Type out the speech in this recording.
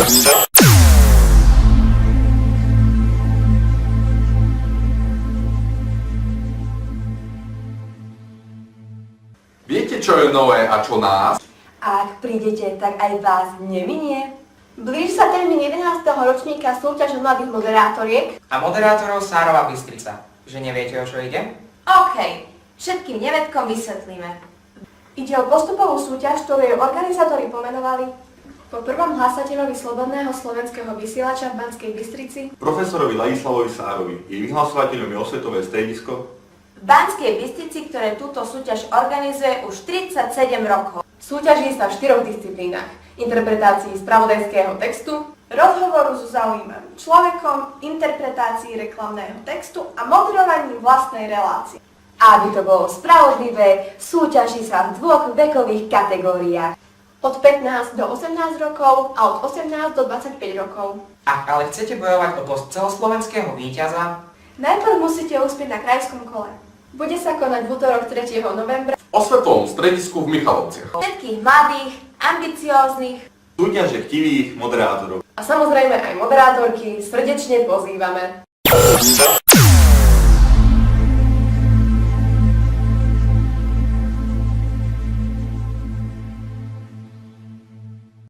Viete, čo je nové a čo nás? A ak prídete, tak aj vás neminie. Blíži sa termín 11. ročníka súťaže mladých moderátoriek. A moderátorov Sárova Bystrica. Že neviete, o čo ide? OK, všetkým nevedkom vysvetlíme. Ide o postupovú súťaž, ktorú jej organizátori pomenovali po prvom hlasateľovi Slobodného slovenského vysielača v Banskej Bystrici, profesorovi Ladislavovi Sárovi. Jej vyhlasovateľom je osvetové stredisko v Banskej Bystrici, ktoré túto súťaž organizuje už 37 rokov. Súťaží sa v 4 disciplínach: interpretácii spravodajského textu, rozhovoru so zaujímavým človekom, interpretácii reklamného textu a moderovaní vlastnej relácie. Aby to bolo spravodlivé, súťaží sa v 2 vekových kategóriách: od 15 do 18 rokov a od 18 do 25 rokov. Ak ale chcete bojovať o post celoslovenského víťaza, Najprv musíte uspieť na krajskom kole. Bude sa konať v útorok 3. novembra. V osvetovom stredisku v Michalovciach. Všetkých mladých, ambicióznych súťaže chtivých moderátorov. a samozrejme aj moderátorky srdečne pozývame.